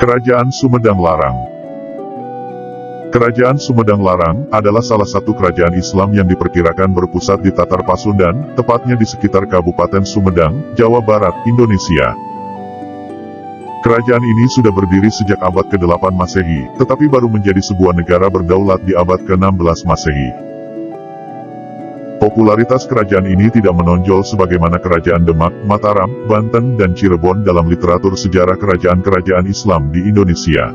Kerajaan Sumedang Larang. Kerajaan Sumedang Larang adalah salah satu kerajaan Islam yang diperkirakan berpusat di Tatar Pasundan, tepatnya di sekitar Kabupaten Sumedang, Jawa Barat, Indonesia. Kerajaan ini sudah berdiri sejak abad ke-8 Masehi, tetapi baru menjadi sebuah negara berdaulat di abad ke-16 Masehi. Popularitas kerajaan ini tidak menonjol sebagaimana kerajaan Demak, Mataram, Banten, dan Cirebon dalam literatur sejarah kerajaan-kerajaan Islam di Indonesia.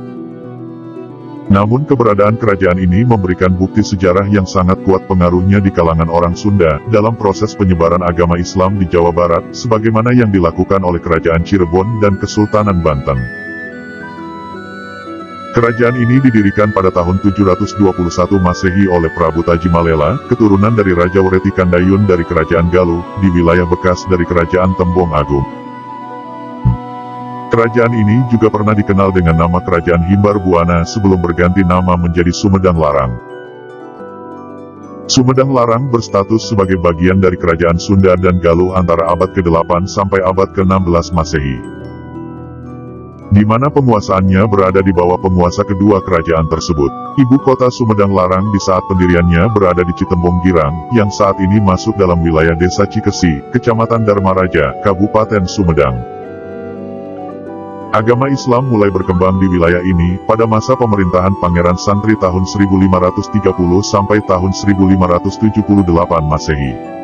Namun keberadaan kerajaan ini memberikan bukti sejarah yang sangat kuat pengaruhnya di kalangan orang Sunda dalam proses penyebaran agama Islam di Jawa Barat, sebagaimana yang dilakukan oleh kerajaan Cirebon dan Kesultanan Banten. Kerajaan ini didirikan pada tahun 721 Masehi oleh Prabu Tajimalela, keturunan dari Raja Wretikandayun dari Kerajaan Galuh, di wilayah bekas dari Kerajaan Tembong Agung. Kerajaan ini juga pernah dikenal dengan nama Kerajaan Himbar Buana sebelum berganti nama menjadi Sumedang Larang. Sumedang Larang berstatus sebagai bagian dari Kerajaan Sunda dan Galuh antara abad ke-8 sampai abad ke-16 Masehi, di mana penguasaannya berada di bawah penguasa kedua kerajaan tersebut. Ibu kota Sumedang Larang di saat pendiriannya berada di Citembong Girang, yang saat ini masuk dalam wilayah Desa Cikesi, Kecamatan Dharmaraja, Kabupaten Sumedang. Agama Islam mulai berkembang di wilayah ini pada masa pemerintahan Pangeran Santri tahun 1530 sampai tahun 1578 Masehi.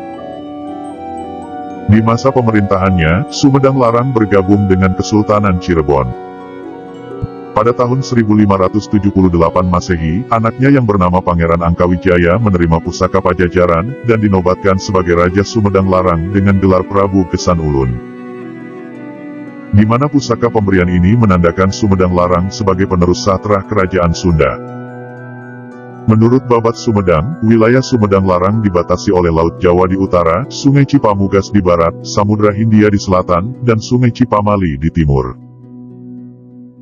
Di masa pemerintahannya, Sumedang Larang bergabung dengan Kesultanan Cirebon. Pada tahun 1578 Masehi, anaknya yang bernama Pangeran Angkawijaya menerima pusaka Pajajaran, dan dinobatkan sebagai Raja Sumedang Larang dengan gelar Prabu Gesan Ulun. Di mana pusaka pemberian ini menandakan Sumedang Larang sebagai penerus sahtra Kerajaan Sunda. Menurut Babat Sumedang, wilayah Sumedang Larang dibatasi oleh Laut Jawa di utara, Sungai Cipamugas di barat, Samudra Hindia di selatan, dan Sungai Cipamali di timur.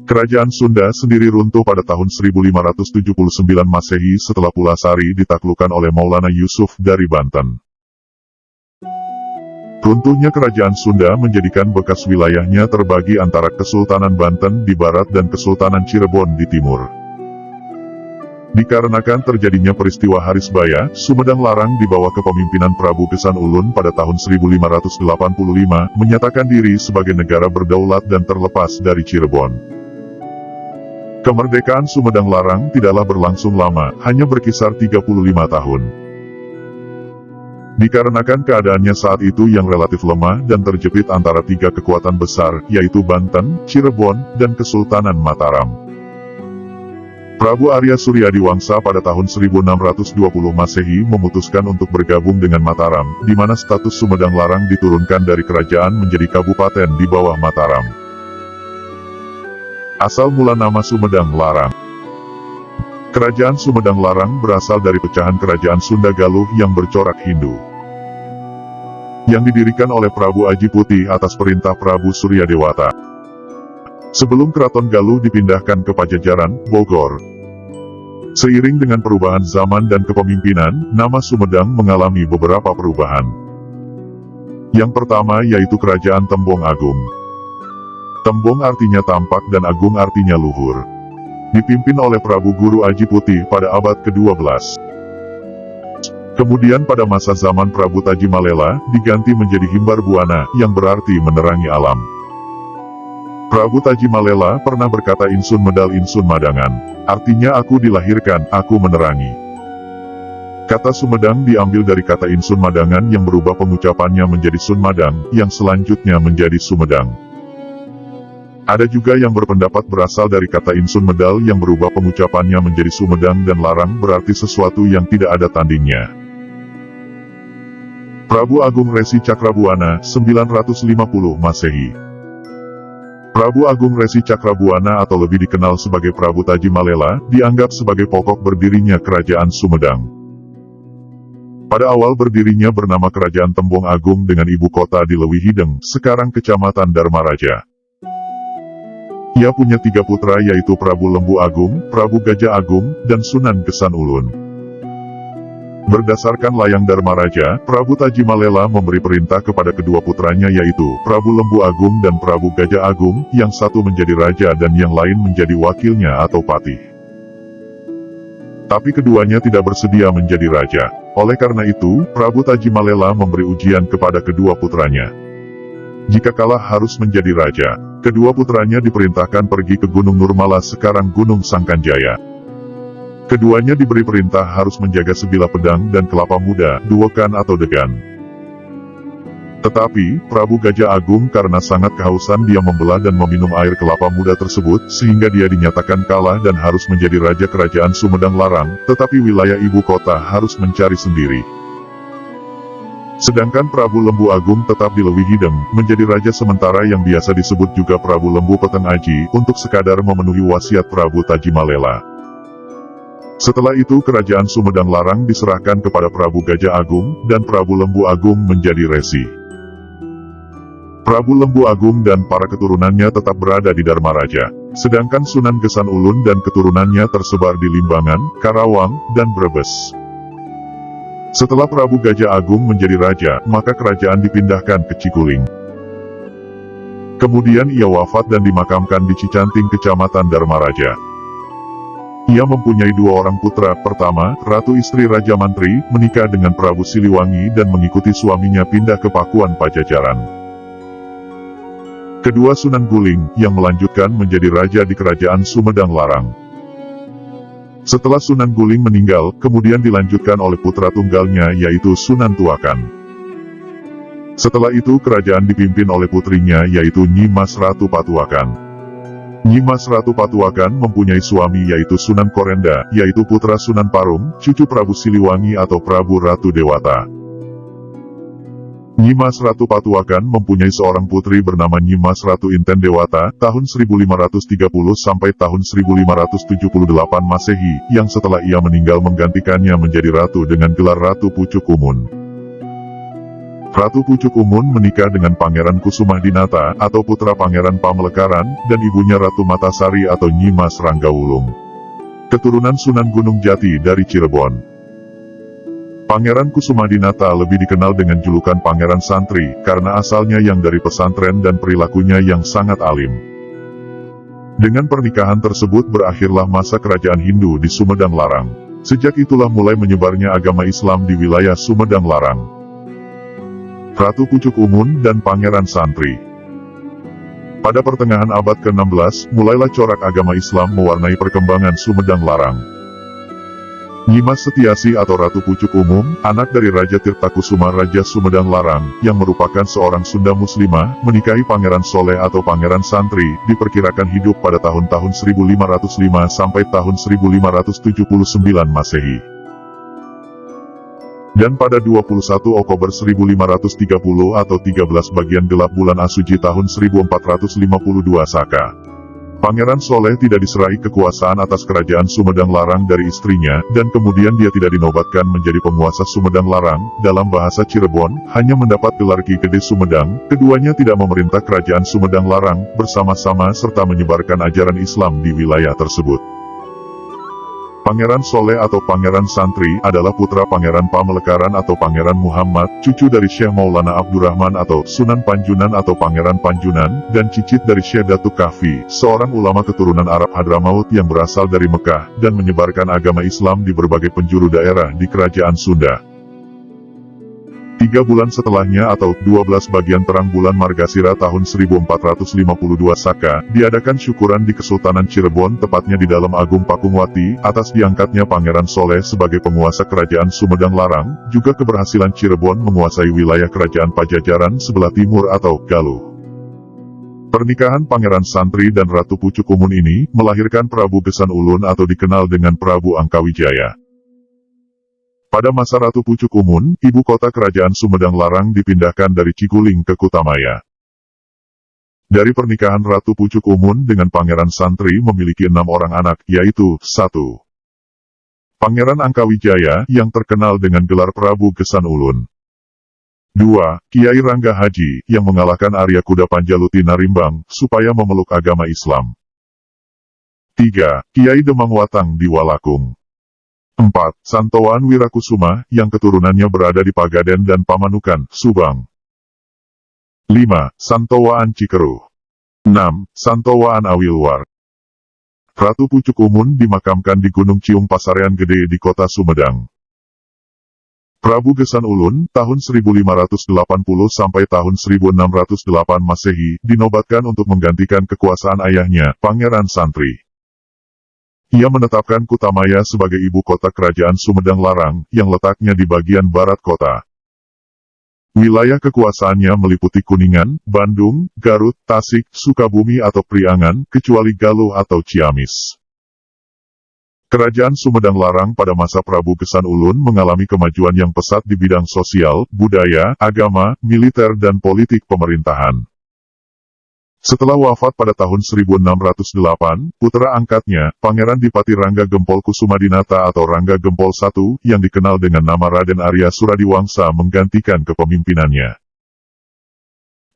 Kerajaan Sunda sendiri runtuh pada tahun 1579 Masehi setelah Pulasari ditaklukkan oleh Maulana Yusuf dari Banten. Runtuhnya Kerajaan Sunda menjadikan bekas wilayahnya terbagi antara Kesultanan Banten di barat dan Kesultanan Cirebon di timur. Dikarenakan terjadinya peristiwa Harisbaya, Sumedang Larang di bawah kepemimpinan Prabu Gesan Ulun pada tahun 1585, menyatakan diri sebagai negara berdaulat dan terlepas dari Cirebon. Kemerdekaan Sumedang Larang tidaklah berlangsung lama, hanya berkisar 35 tahun. Dikarenakan keadaannya saat itu yang relatif lemah dan terjepit antara tiga kekuatan besar, yaitu Banten, Cirebon, dan Kesultanan Mataram. Prabu Arya Suryadiwangsa pada tahun 1620 Masehi memutuskan untuk bergabung dengan Mataram, di mana status Sumedang Larang diturunkan dari kerajaan menjadi kabupaten di bawah Mataram. Asal mula nama Sumedang Larang. Kerajaan Sumedang Larang berasal dari pecahan kerajaan Sunda Galuh yang bercorak Hindu, yang didirikan oleh Prabu Aji Putih atas perintah Prabu Suryadewata. Sebelum Keraton Galuh dipindahkan ke Pajajaran, Bogor. Seiring dengan perubahan zaman dan kepemimpinan, nama Sumedang mengalami beberapa perubahan. Yang pertama yaitu Kerajaan Tembong Agung. Tembong artinya tampak dan Agung artinya luhur. Dipimpin oleh Prabu Guru Aji Putih pada abad ke-12. Kemudian pada masa zaman Prabu Tajimalela, diganti menjadi Himbar Buana, yang berarti menerangi alam. Prabu Tajimalela pernah berkata Insun Medal Insun Madangan, artinya aku dilahirkan, aku menerangi. Kata Sumedang diambil dari kata Insun Madangan yang berubah pengucapannya menjadi Sun Madang, yang selanjutnya menjadi Sumedang. Ada juga yang berpendapat berasal dari kata Insun Medal yang berubah pengucapannya menjadi Sumedang dan Larang berarti sesuatu yang tidak ada tandingnya. Prabu Agung Resi Cakrabuana, 950 Masehi. Prabu Agung Resi Cakrabuana atau lebih dikenal sebagai Prabu Tajimalela, dianggap sebagai pokok berdirinya Kerajaan Sumedang. Pada awal berdirinya bernama Kerajaan Tembong Agung dengan ibu kota di Lewihideng, sekarang Kecamatan Dharmaraja. Ia punya 3 putra yaitu Prabu Lembu Agung, Prabu Gajah Agung, dan Sunan Gesan Ulun. Berdasarkan layang Dharma Raja, Prabu Tajimalela memberi perintah kepada kedua putranya yaitu Prabu Lembu Agung dan Prabu Gajah Agung, yang satu menjadi raja dan yang lain menjadi wakilnya atau patih. Tapi keduanya tidak bersedia menjadi raja. Oleh karena itu, Prabu Tajimalela memberi ujian kepada kedua putranya. Jika kalah harus menjadi raja. Kedua putranya diperintahkan pergi ke Gunung Nurmala, sekarang Gunung Sangkanjaya. Keduanya diberi perintah harus menjaga sebilah pedang dan kelapa muda, duokan atau degan. Tetapi, Prabu Gajah Agung karena sangat kehausan dia membelah dan meminum air kelapa muda tersebut, sehingga dia dinyatakan kalah dan harus menjadi raja kerajaan Sumedang Larang, tetapi wilayah ibu kota harus mencari sendiri. Sedangkan Prabu Lembu Agung tetap di Lewi Hideng, menjadi raja sementara yang biasa disebut juga Prabu Lembu Peteng Aji, untuk sekadar memenuhi wasiat Prabu Tajimalela. Setelah itu kerajaan Sumedang Larang diserahkan kepada Prabu Gajah Agung, dan Prabu Lembu Agung menjadi resi. Prabu Lembu Agung dan para keturunannya tetap berada di Dharma Raja. Sedangkan Sunan Gesan Ulun dan keturunannya tersebar di Limbangan, Karawang, dan Brebes. Setelah Prabu Gajah Agung menjadi raja, maka kerajaan dipindahkan ke Cikuling. Kemudian ia wafat dan dimakamkan di Cicanting, Kecamatan Dharma Raja. Ia mempunyai dua orang putra. Pertama, Ratu istri Raja Mantri, menikah dengan Prabu Siliwangi dan mengikuti suaminya pindah ke Pakuan Pajajaran. Kedua, Sunan Guling, yang melanjutkan menjadi raja di kerajaan Sumedang Larang. Setelah Sunan Guling meninggal, kemudian dilanjutkan oleh putra tunggalnya yaitu Sunan Tuakan. Setelah itu kerajaan dipimpin oleh putrinya yaitu Nyi Mas Ratu Patuakan. Nyi Mas Ratu Patuakan mempunyai suami yaitu Sunan Korenda, yaitu putra Sunan Parum, cucu Prabu Siliwangi atau Prabu Ratu Dewata. Nyi Mas Ratu Patuakan mempunyai seorang putri bernama Nyi Mas Ratu Inten Dewata, tahun 1530 sampai tahun 1578 Masehi, yang setelah ia meninggal menggantikannya menjadi ratu dengan gelar Ratu Pucuk Umun. Ratu Pucuk Umun menikah dengan Pangeran Kusumadinata, atau putra Pangeran Pamlekaran, dan ibunya Ratu Matasari atau Nyi Mas Ranggawulung. Keturunan Sunan Gunung Jati dari Cirebon. Pangeran Kusumadinata lebih dikenal dengan julukan Pangeran Santri, karena asalnya yang dari pesantren dan perilakunya yang sangat alim. Dengan pernikahan tersebut berakhirlah masa kerajaan Hindu di Sumedang Larang. Sejak itulah mulai menyebarnya agama Islam di wilayah Sumedang Larang. Ratu Pucuk Umun dan Pangeran Santri. Pada pertengahan abad ke-16, mulailah corak agama Islam mewarnai perkembangan Sumedang Larang. Nyi Mas Setiasi atau Ratu Pucuk Umum, anak dari Raja Tirtakusuma Raja Sumedang Larang, yang merupakan seorang Sunda Muslimah, menikahi Pangeran Soleh atau Pangeran Santri, diperkirakan hidup pada tahun-tahun 1505 sampai tahun 1579 Masehi. Dan pada 21 Oktober 1530 atau 13 bagian gelap bulan Asuji tahun 1452 Saka, Pangeran Soleh tidak diserahi kekuasaan atas kerajaan Sumedang Larang dari istrinya, dan kemudian dia tidak dinobatkan menjadi penguasa Sumedang Larang. Dalam bahasa Cirebon, hanya mendapat gelar Ki Gede Sumedang. Keduanya tidak memerintah kerajaan Sumedang Larang bersama-sama serta menyebarkan ajaran Islam di wilayah tersebut. Pangeran Soleh atau Pangeran Santri adalah putra Pangeran Pamlekaran atau Pangeran Muhammad, cucu dari Syekh Maulana Abdurrahman atau Sunan Panjunan atau Pangeran Panjunan, dan cicit dari Syekh Datuk Kahfi, seorang ulama keturunan Arab Hadramaut yang berasal dari Mekah, dan menyebarkan agama Islam di berbagai penjuru daerah di Kerajaan Sunda. 3 bulan setelahnya atau 12 bagian terang bulan Margasira tahun 1452 Saka, diadakan syukuran di Kesultanan Cirebon tepatnya di dalam Agung Pakungwati, atas diangkatnya Pangeran Soleh sebagai penguasa kerajaan Sumedang Larang, juga keberhasilan Cirebon menguasai wilayah kerajaan Pajajaran sebelah timur atau Galuh. Pernikahan Pangeran Santri dan Ratu Pucuk Umun ini, melahirkan Prabu Gesan Ulun atau dikenal dengan Prabu Angkawijaya. Pada masa Ratu Pucuk Umun, ibu kota kerajaan Sumedang Larang dipindahkan dari Cikuling ke Kutamaya. Dari pernikahan Ratu Pucuk Umun dengan Pangeran Santri memiliki 6 orang anak, yaitu 1. Pangeran Angkawijaya, yang terkenal dengan gelar Prabu Gesan Ulun. 2. Kiai Rangga Haji, yang mengalahkan Arya Kuda Panjaluti Narimbang, supaya memeluk agama Islam. 3. Kiai Demang Watang di Walakung. 4. Santowan Wirakusuma, yang keturunannya berada di Pagaden dan Pamanukan, Subang. 5. Santowaan Cikeruh. 6. Santowaan Awilwar. Ratu Pucuk Umun dimakamkan di Gunung Ciung Pasarean Gede di kota Sumedang. Prabu Gesan Ulun, tahun 1580 sampai tahun 1608 Masehi, dinobatkan untuk menggantikan kekuasaan ayahnya, Pangeran Santri. Ia menetapkan Kutamaya sebagai ibu kota kerajaan Sumedang Larang, yang letaknya di bagian barat kota. Wilayah kekuasaannya meliputi Kuningan, Bandung, Garut, Tasik, Sukabumi atau Priangan, kecuali Galuh atau Ciamis. Kerajaan Sumedang Larang pada masa Prabu Gesan Ulun mengalami kemajuan yang pesat di bidang sosial, budaya, agama, militer dan politik pemerintahan. Setelah wafat pada tahun 1608, putra angkatnya, Pangeran Dipati Rangga Gempol Kusumadinata atau Rangga Gempol I, yang dikenal dengan nama Raden Arya Suradiwangsa menggantikan kepemimpinannya.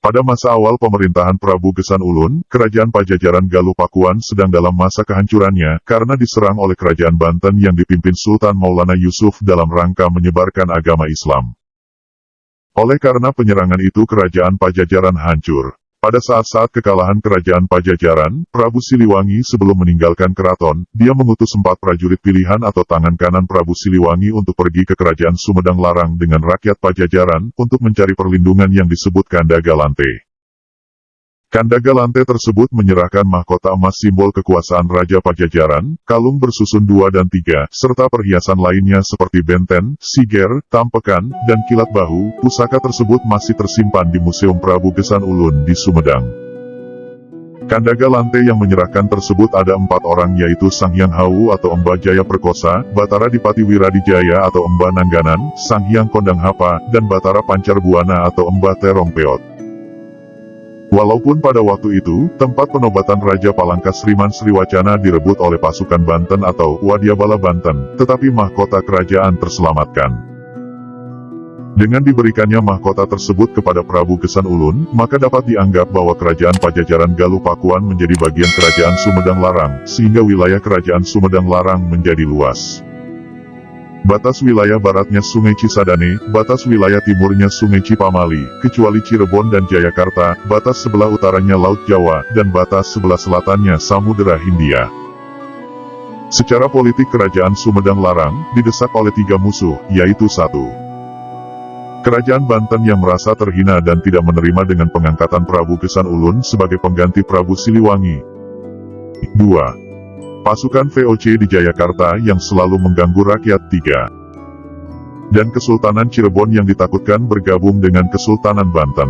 Pada masa awal pemerintahan Prabu Gesan Ulun, Kerajaan Pajajaran Galuh Pakuan sedang dalam masa kehancurannya karena diserang oleh Kerajaan Banten yang dipimpin Sultan Maulana Yusuf dalam rangka menyebarkan agama Islam. Oleh karena penyerangan itu Kerajaan Pajajaran hancur. Pada saat-saat kekalahan Kerajaan Pajajaran, Prabu Siliwangi sebelum meninggalkan keraton, dia mengutus 4 prajurit pilihan atau tangan kanan Prabu Siliwangi untuk pergi ke Kerajaan Sumedang Larang dengan rakyat Pajajaran untuk mencari perlindungan yang disebut Kandagalante. Kandagalante tersebut menyerahkan mahkota emas simbol kekuasaan Raja Pajajaran, kalung bersusun 2 dan 3, serta perhiasan lainnya seperti benten, siger, tampekan, dan kilat bahu. Pusaka tersebut masih tersimpan di Museum Prabu Gesan Ulun di Sumedang. Kandagalante yang menyerahkan tersebut ada 4 orang yaitu Sanghyang Hawu atau Emba Jaya Perkosa, Batara Dipati Wiradijaya atau Emba Nangganan, Sanghyang Kondang Hapa, dan Batara Pancar Buana atau Emba Terong Peot. Walaupun pada waktu itu, tempat penobatan Raja Palangka Sriman Sriwacana direbut oleh pasukan Banten atau Wadyabala Banten, tetapi mahkota kerajaan terselamatkan. Dengan diberikannya mahkota tersebut kepada Prabu Gesan Ulun, maka dapat dianggap bahwa Kerajaan Pajajaran Galuh Pakuan menjadi bagian Kerajaan Sumedang Larang, sehingga wilayah Kerajaan Sumedang Larang menjadi luas. Batas wilayah baratnya Sungai Cisadane, batas wilayah timurnya Sungai Cipamali, kecuali Cirebon dan Jayakarta, batas sebelah utaranya Laut Jawa, dan batas sebelah selatannya Samudera Hindia. Secara politik Kerajaan Sumedang Larang didesak oleh 3 musuh, yaitu 1. Kerajaan Banten yang merasa terhina dan tidak menerima dengan pengangkatan Prabu Gesan Ulun sebagai pengganti Prabu Siliwangi. 2. Pasukan VOC di Jayakarta yang selalu mengganggu rakyat. 3. Dan Kesultanan Cirebon yang ditakutkan bergabung dengan Kesultanan Banten.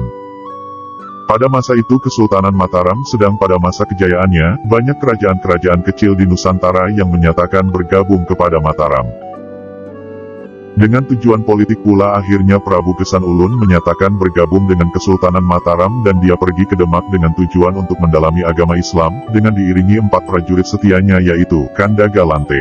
Pada masa itu Kesultanan Mataram sedang pada masa kejayaannya, banyak kerajaan-kerajaan kecil di Nusantara yang menyatakan bergabung kepada Mataram. Dengan tujuan politik pula akhirnya Prabu Gesan Ulun menyatakan bergabung dengan Kesultanan Mataram dan dia pergi ke Demak dengan tujuan untuk mendalami agama Islam, dengan diiringi 4 prajurit setianya yaitu Kandagalante.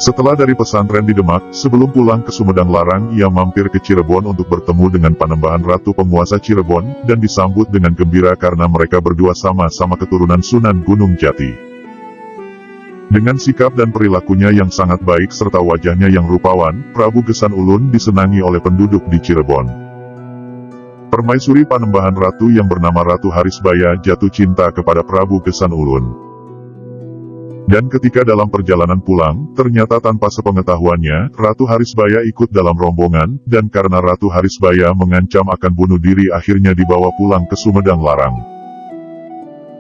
Setelah dari pesantren di Demak, sebelum pulang ke Sumedang Larang ia mampir ke Cirebon untuk bertemu dengan Panembahan Ratu penguasa Cirebon, dan disambut dengan gembira karena mereka berdua sama-sama keturunan Sunan Gunung Jati. Dengan sikap dan perilakunya yang sangat baik serta wajahnya yang rupawan, Prabu Gesan Ulun disenangi oleh penduduk di Cirebon. Permaisuri Panembahan Ratu yang bernama Ratu Harisbaya jatuh cinta kepada Prabu Gesan Ulun. Dan ketika dalam perjalanan pulang, ternyata tanpa sepengetahuannya, Ratu Harisbaya ikut dalam rombongan, dan karena Ratu Harisbaya mengancam akan bunuh diri akhirnya dibawa pulang ke Sumedang Larang.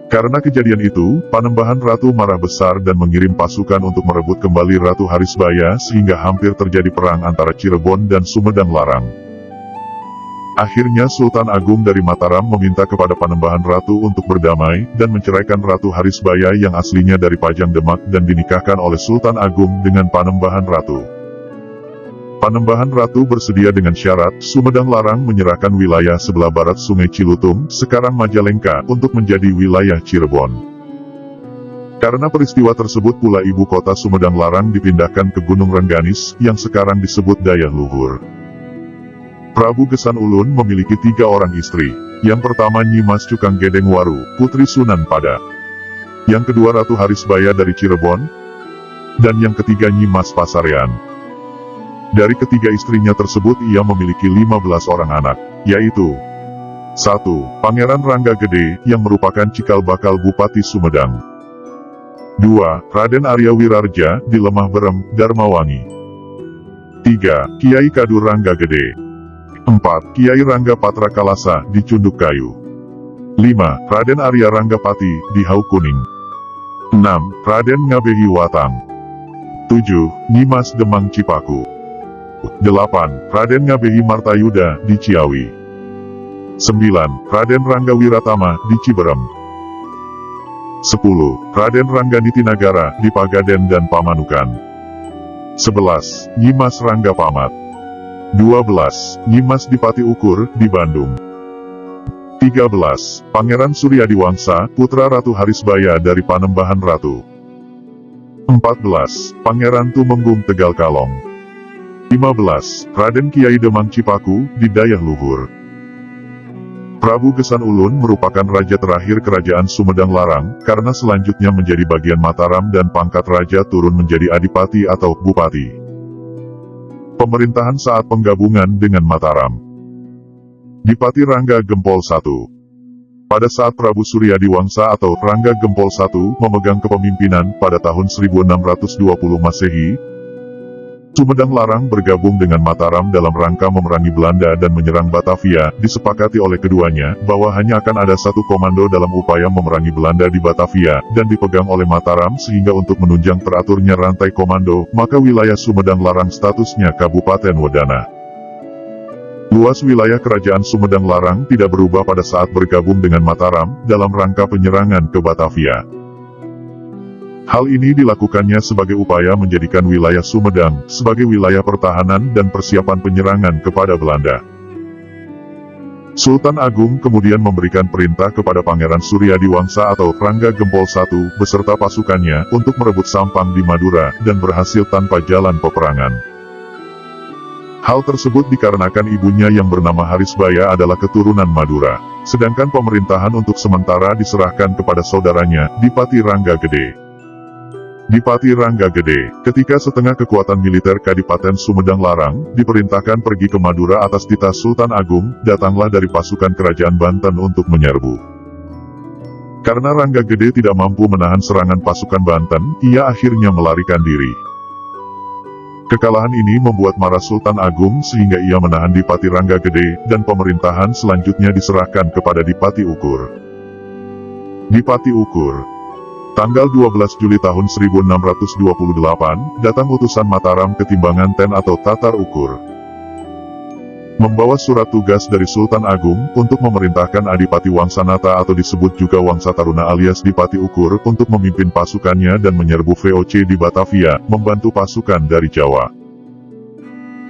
Karena kejadian itu, Panembahan Ratu marah besar dan mengirim pasukan untuk merebut kembali Ratu Harisbaya sehingga hampir terjadi perang antara Cirebon dan Sumedang Larang. Akhirnya Sultan Agung dari Mataram meminta kepada Panembahan Ratu untuk berdamai, dan menceraikan Ratu Harisbaya yang aslinya dari Pajang Demak dan dinikahkan oleh Sultan Agung dengan Panembahan Ratu. Panembahan Ratu bersedia dengan syarat, Sumedang Larang menyerahkan wilayah sebelah barat Sungai Cilutung, sekarang Majalengka, untuk menjadi wilayah Cirebon. Karena peristiwa tersebut pula ibu kota Sumedang Larang dipindahkan ke Gunung Rengganis, yang sekarang disebut Dayah Luhur. Prabu Gesan Ulun memiliki 3 orang istri. Yang pertama Nyi Mas Cukang Gedeng Waru, putri Sunan Pada. Yang kedua Ratu Harisbaya dari Cirebon. dan yang ketiga Nyimas Pasarean. Dari ketiga istrinya tersebut ia memiliki 15 orang anak, yaitu 1. Pangeran Rangga Gede, yang merupakan cikal bakal Bupati Sumedang. 2. Raden Arya Wirarja, di Lemah Berem, Darmawangi. 3. Kiai Kadur Rangga Gede. 4. Kiai Rangga Patra Kalasa, di Cunduk Kayu. 5. Raden Arya Ranggapati, di Hau Kuning. 6. Raden Ngabehi Watang. 7. Nyimas Demang Cipaku. 8. Raden Ngabehi Martayuda, di Ciawi. 9. Raden Rangga Wiratama, di Ciberem. 10. Raden Rangga Nitinagara, di Pagaden dan Pamanukan. 11. Nyimas Rangga Pamat. 12. Nyimas Dipati Ukur, di Bandung. 13. Pangeran Suryadiwangsa, putra Ratu Harisbaya dari Panembahan Ratu. 14. Pangeran Tumenggung Tegal Kalong. 15. Raden Kiai Demang Cipaku, di Dayah Luhur. Prabu Gesan Ulun merupakan raja terakhir kerajaan Sumedang Larang, karena selanjutnya menjadi bagian Mataram dan pangkat raja turun menjadi adipati atau bupati. Pemerintahan saat penggabungan dengan Mataram. Dipati Rangga Gempol I. Pada saat Prabu Suryadiwangsa atau Rangga Gempol I memegang kepemimpinan pada tahun 1620 Masehi, Sumedang Larang bergabung dengan Mataram dalam rangka memerangi Belanda dan menyerang Batavia. Disepakati oleh keduanya bahwa hanya akan ada satu komando dalam upaya memerangi Belanda di Batavia, dan dipegang oleh Mataram sehingga untuk menunjang teraturnya rantai komando, maka wilayah Sumedang Larang statusnya Kabupaten Wedana. Luas wilayah kerajaan Sumedang Larang tidak berubah pada saat bergabung dengan Mataram, dalam rangka penyerangan ke Batavia. Hal ini dilakukannya sebagai upaya menjadikan wilayah Sumedang sebagai wilayah pertahanan dan persiapan penyerangan kepada Belanda. Sultan Agung kemudian memberikan perintah kepada Pangeran Suryadiwangsa atau Rangga Gempol I beserta pasukannya untuk merebut Sampang di Madura, dan berhasil tanpa jalan peperangan. Hal tersebut dikarenakan ibunya yang bernama Harisbaya adalah keturunan Madura, sedangkan pemerintahan untuk sementara diserahkan kepada saudaranya, Dipati Rangga Gede. Dipati Rangga Gede, ketika setengah kekuatan militer Kadipaten Sumedang Larang, diperintahkan pergi ke Madura atas titah Sultan Agung, datanglah dari pasukan kerajaan Banten untuk menyerbu. Karena Rangga Gede tidak mampu menahan serangan pasukan Banten, ia akhirnya melarikan diri. Kekalahan ini membuat marah Sultan Agung sehingga ia menahan Dipati Rangga Gede, dan pemerintahan selanjutnya diserahkan kepada Dipati Ukur. Dipati Ukur. Tanggal 12 Juli tahun 1628, datang utusan Mataram ke Timbangan Ten atau Tatar Ukur. Membawa surat tugas dari Sultan Agung untuk memerintahkan Adipati Wangsanata atau disebut juga Wangsa Taruna alias Dipati Ukur untuk memimpin pasukannya dan menyerbu VOC di Batavia, membantu pasukan dari Jawa.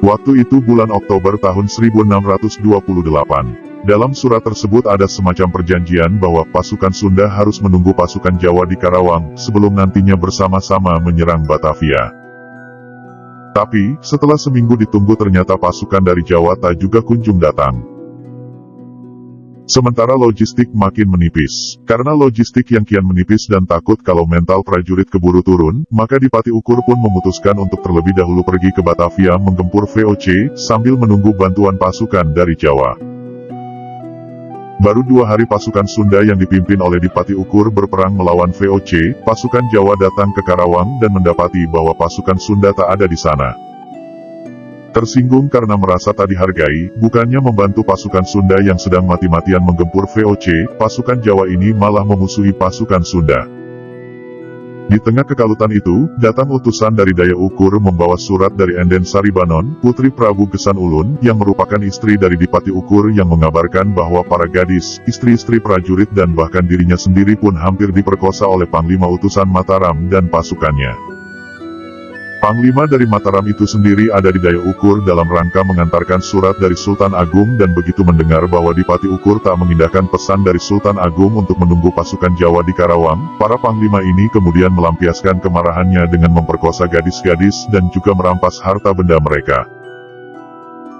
Waktu itu bulan Oktober tahun 1628. Dalam surat tersebut ada semacam perjanjian bahwa pasukan Sunda harus menunggu pasukan Jawa di Karawang, sebelum nantinya bersama-sama menyerang Batavia. Tapi, setelah seminggu ditunggu ternyata pasukan dari Jawa tak juga kunjung datang. Sementara logistik makin menipis. Karena logistik yang kian menipis dan takut kalau mental prajurit keburu turun, maka Dipati Ukur pun memutuskan untuk terlebih dahulu pergi ke Batavia menggempur VOC, sambil menunggu bantuan pasukan dari Jawa. Baru 2 hari pasukan Sunda yang dipimpin oleh Dipati Ukur berperang melawan VOC, pasukan Jawa datang ke Karawang dan mendapati bahwa pasukan Sunda tak ada di sana. Tersinggung karena merasa tak dihargai, bukannya membantu pasukan Sunda yang sedang mati-matian menggempur VOC, pasukan Jawa ini malah memusuhi pasukan Sunda. Di tengah kekalutan itu, datang utusan dari Daya Ukur membawa surat dari Enden Saribanon, putri Prabu Gesan Ulun, yang merupakan istri dari Dipati Ukur yang mengabarkan bahwa para gadis, istri-istri prajurit dan bahkan dirinya sendiri pun hampir diperkosa oleh Panglima Utusan Mataram dan pasukannya. Panglima dari Mataram itu sendiri ada di Daya Ukur dalam rangka mengantarkan surat dari Sultan Agung, dan begitu mendengar bahwa Dipati Ukur tak mengindahkan pesan dari Sultan Agung untuk menunggu pasukan Jawa di Karawang, para panglima ini kemudian melampiaskan kemarahannya dengan memperkosa gadis-gadis dan juga merampas harta benda mereka.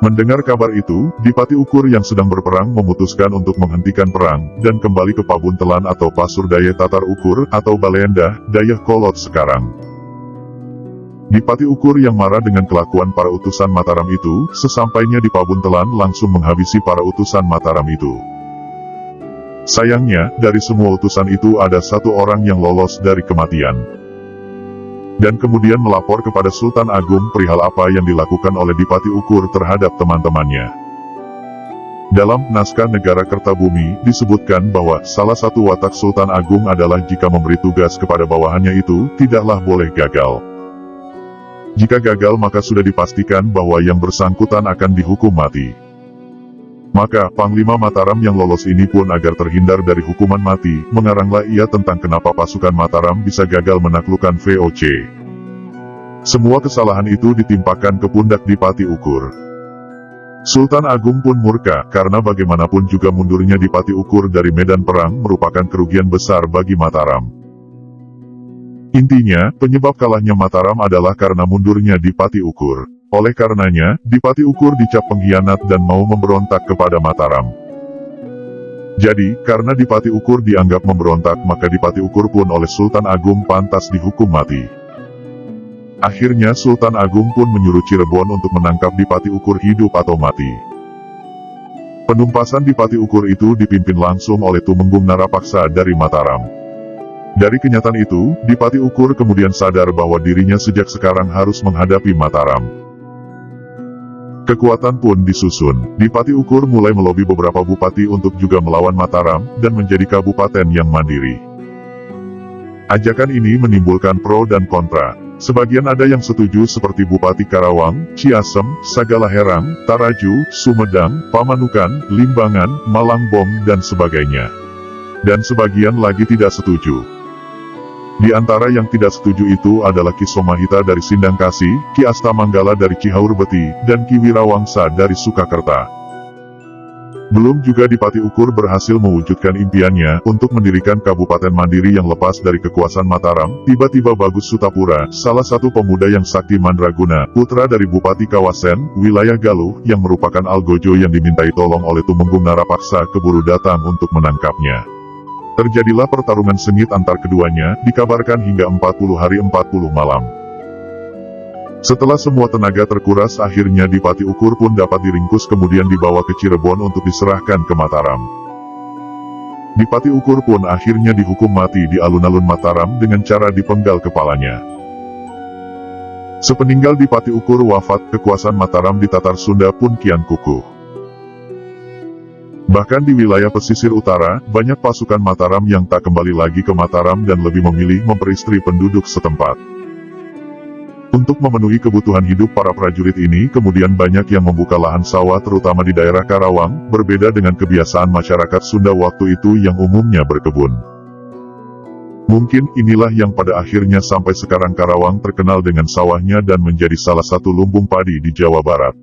Mendengar kabar itu, Dipati Ukur yang sedang berperang memutuskan untuk menghentikan perang, dan kembali ke Pabuntelan atau Pasur Daya Tatar Ukur, atau Baleendah, Dayah Kolot sekarang. Dipati Ukur yang marah dengan kelakuan para utusan Mataram itu, sesampainya di Pabuntelan langsung menghabisi para utusan Mataram itu. Sayangnya, dari semua utusan itu ada satu orang yang lolos dari kematian. Dan kemudian melapor kepada Sultan Agung perihal apa yang dilakukan oleh Dipati Ukur terhadap teman-temannya. Dalam naskah Negara Kertabumi, disebutkan bahwa salah satu watak Sultan Agung adalah jika memberi tugas kepada bawahannya itu, tidaklah boleh gagal. Jika gagal maka sudah dipastikan bahwa yang bersangkutan akan dihukum mati. Maka, Panglima Mataram yang lolos ini pun agar terhindar dari hukuman mati, mengaranglah ia tentang kenapa pasukan Mataram bisa gagal menaklukkan VOC. Semua kesalahan itu ditimpakan ke pundak Dipati Ukur. Sultan Agung pun murka, karena bagaimanapun juga mundurnya Dipati Ukur dari medan perang merupakan kerugian besar bagi Mataram. Intinya, penyebab kalahnya Mataram adalah karena mundurnya Dipati Ukur. Oleh karenanya, Dipati Ukur dicap pengkhianat dan mau memberontak kepada Mataram. Jadi, karena Dipati Ukur dianggap memberontak maka Dipati Ukur pun oleh Sultan Agung pantas dihukum mati. Akhirnya Sultan Agung pun menyuruh Cirebon untuk menangkap Dipati Ukur hidup atau mati. Penumpasan Dipati Ukur itu dipimpin langsung oleh Tumenggung Narapaksa dari Mataram. Dari kenyataan itu, Dipati Ukur kemudian sadar bahwa dirinya sejak sekarang harus menghadapi Mataram. Kekuatan pun disusun. Dipati Ukur mulai melobi beberapa bupati untuk juga melawan Mataram, dan menjadi kabupaten yang mandiri. Ajakan ini menimbulkan pro dan kontra. Sebagian ada yang setuju seperti Bupati Karawang, Ciasem, Sagalaherang, Taraju, Sumedang, Pamanukan, Limbangan, Malangbong, dan sebagainya. Dan sebagian lagi tidak setuju. Di antara yang tidak setuju itu adalah Ki Somahita dari Sindangkasi, Ki Astamanggala dari Cihaurbeti, dan Ki Wirawangsa dari Sukakerta. Belum juga Dipati Ukur berhasil mewujudkan impiannya untuk mendirikan kabupaten mandiri yang lepas dari kekuasaan Mataram. Tiba-tiba Bagus Sutapura, salah satu pemuda yang sakti mandraguna, putra dari Bupati Kawasen, wilayah Galuh, yang merupakan algojo yang dimintai tolong oleh Tumenggung Narapaksa, keburu datang untuk menangkapnya. Terjadilah pertarungan sengit antar keduanya, dikabarkan hingga 40 hari 40 malam. Setelah semua tenaga terkuras akhirnya Dipati Ukur pun dapat diringkus kemudian dibawa ke Cirebon untuk diserahkan ke Mataram. Dipati Ukur pun akhirnya dihukum mati di alun-alun Mataram dengan cara dipenggal kepalanya. Sepeninggal Dipati Ukur wafat, kekuasaan Mataram di Tatar Sunda pun kian kukuh. Bahkan di wilayah pesisir utara, banyak pasukan Mataram yang tak kembali lagi ke Mataram dan lebih memilih memperistri penduduk setempat. Untuk memenuhi kebutuhan hidup para prajurit ini, kemudian banyak yang membuka lahan sawah terutama di daerah Karawang, berbeda dengan kebiasaan masyarakat Sunda waktu itu yang umumnya berkebun. Mungkin inilah yang pada akhirnya sampai sekarang Karawang terkenal dengan sawahnya dan menjadi salah satu lumbung padi di Jawa Barat.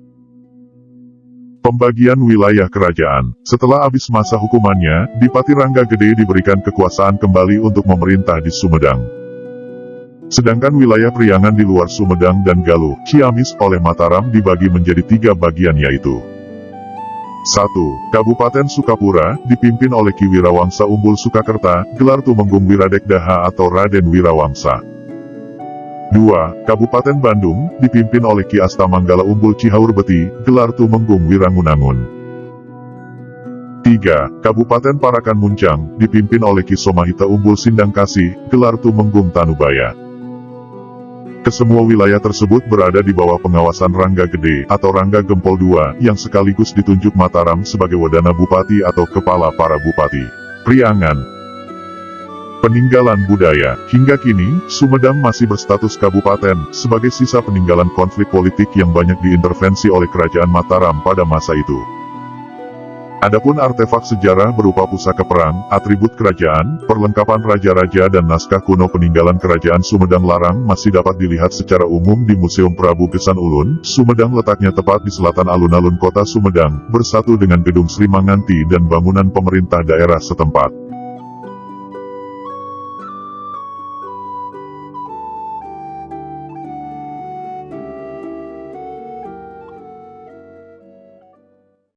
Pembagian wilayah kerajaan. Setelah habis masa hukumannya, Dipati Rangga Gede diberikan kekuasaan kembali untuk memerintah di Sumedang. Sedangkan wilayah Priangan di luar Sumedang dan Galuh, Ciamis oleh Mataram dibagi menjadi 3 bagian yaitu 1. Kabupaten Sukapura, dipimpin oleh Ki Wirawangsa Umbul Sukakerta, gelar Tumenggung Wiradekdaha atau Raden Wirawangsa. 2. Kabupaten Bandung, dipimpin oleh Ki Astamanggala Umbul Cihaurbeti, gelar Tumenggung Wirangunangun. 3. Kabupaten Parakan Muncang, dipimpin oleh Ki Somahita Umbul Sindangkasi, gelar Tumenggung Tanubaya. Kesemua wilayah tersebut berada di bawah pengawasan Rangga Gede atau Rangga Gempol II, yang sekaligus ditunjuk Mataram sebagai Wadana Bupati atau Kepala para Bupati. Priangan. Peninggalan budaya. Hingga kini, Sumedang masih berstatus kabupaten, sebagai sisa peninggalan konflik politik yang banyak diintervensi oleh kerajaan Mataram pada masa itu. Adapun artefak sejarah berupa pusaka perang, atribut kerajaan, perlengkapan raja-raja dan naskah kuno peninggalan kerajaan Sumedang Larang masih dapat dilihat secara umum di Museum Prabu Gesan Ulun. Sumedang letaknya tepat di selatan alun-alun kota Sumedang, bersatu dengan Gedung Sri Manganti dan bangunan pemerintah daerah setempat.